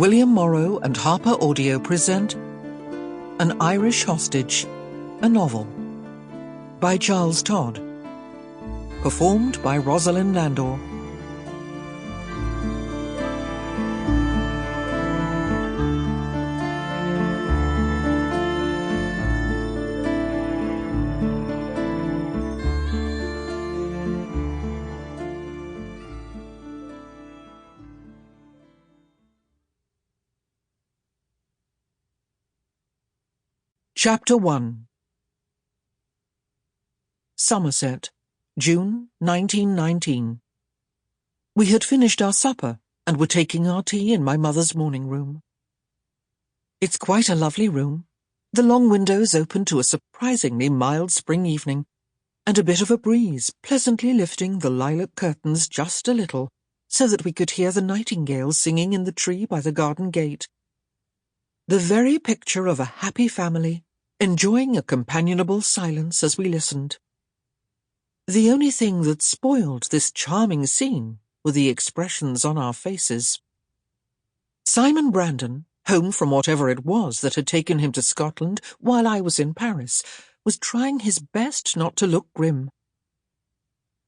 William Morrow and HarperAudio present An Irish Hostage, a novel, by Charles Todd, performed by Rosalyn Landor. Chapter 1. Somerset, June 1919. We had finished our supper and were taking our tea in my mother's morning room. It's quite a lovely room. The long windows open to a surprisingly mild spring evening, and a bit of a breeze pleasantly lifting the lilac curtains just a little, so that we could hear the nightingales singing in the tree by the garden gate. The very picture of a happy family, enjoying a companionable silence as we listened. The only thing that spoiled this charming scene were the expressions on our faces. Simon Brandon, home from whatever it was that had taken him to Scotland while I was in Paris, was trying his best not to look grim.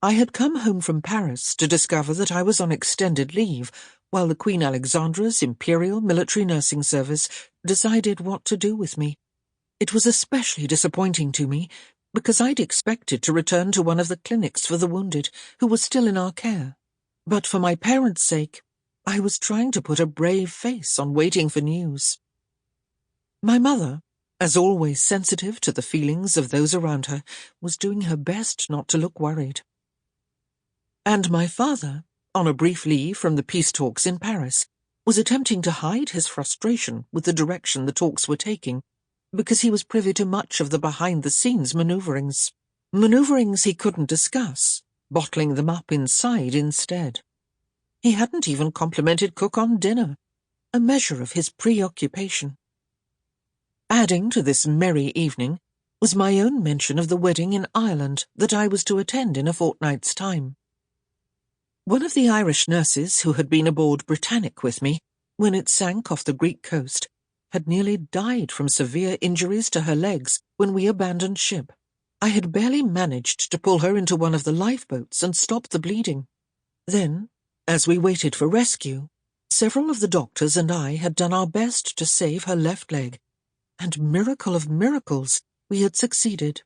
I had come home from Paris to discover that I was on extended leave, while the Queen Alexandra's Imperial Military Nursing Service decided what to do with me. It was especially disappointing to me, because I'd expected to return to one of the clinics for the wounded, who was still in our care. But for my parents' sake, I was trying to put a brave face on waiting for news. My mother, as always sensitive to the feelings of those around her, was doing her best not to look worried. And my father, on a brief leave from the peace talks in Paris, was attempting to hide his frustration with the direction the talks were taking, because he was privy to much of the behind-the-scenes manoeuvrings he couldn't discuss, bottling them up inside instead. He hadn't even complimented cook on dinner, a measure of his preoccupation. Adding to this merry evening was my own mention of the wedding in Ireland that I was to attend in a fortnight's time. One of the Irish nurses who had been aboard Britannic with me when it sank off the Greek coast had nearly died from severe injuries to her legs when we abandoned ship. I had barely managed to pull her into one of the lifeboats and stop the bleeding. Then, as we waited for rescue, several of the doctors and I had done our best to save her left leg, and miracle of miracles, we had succeeded.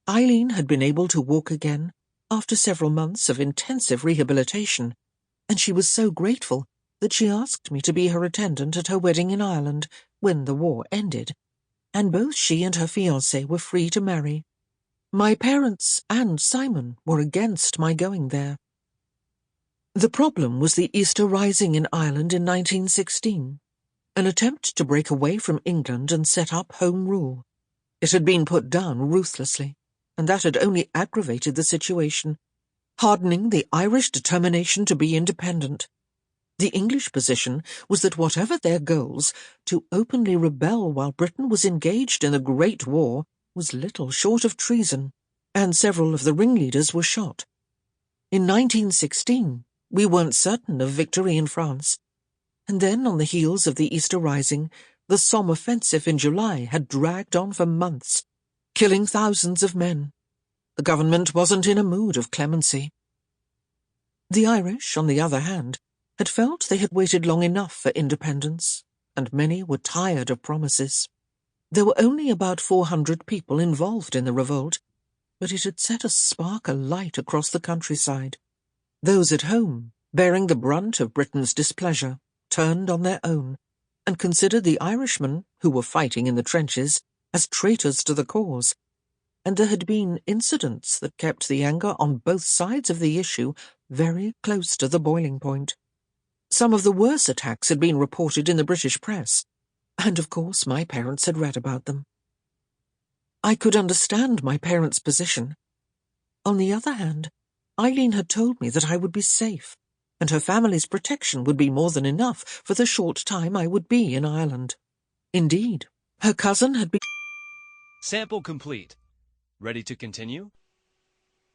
Eileen had been able to walk again after several months of intensive rehabilitation, and she was so grateful that she asked me to be her attendant at her wedding in Ireland when the war ended, and both she and her fiancé were free to marry. My parents and Simon were against my going there. The problem was the Easter Rising in Ireland in 1916, an attempt to break away from England and set up Home Rule. It had been put down ruthlessly, and that had only aggravated the situation, hardening the Irish determination to be independent. The English position was that whatever their goals, to openly rebel while Britain was engaged in the Great War was little short of treason, and several of the ringleaders were shot. In 1916, we weren't certain of victory in France, and then on the heels of the Easter Rising, the Somme offensive in July had dragged on for months, killing thousands of men. The government wasn't in a mood of clemency. The Irish, on the other hand, had felt they had waited long enough for independence, and many were tired of promises. There were only about 400 people involved in the revolt, but it had set a spark alight across the countryside. Those at home, bearing the brunt of Britain's displeasure, turned on their own, and considered the Irishmen, who were fighting in the trenches, as traitors to the cause, and there had been incidents that kept the anger on both sides of the issue very close to the boiling point. Some of the worst attacks had been reported in the British press, and of course my parents had read about them. I could understand my parents' position. On the other hand, Eileen had told me that I would be safe, and her family's protection would be more than enough for the short time I would be in Ireland. Indeed, her cousin had been... Sample complete. Ready to continue?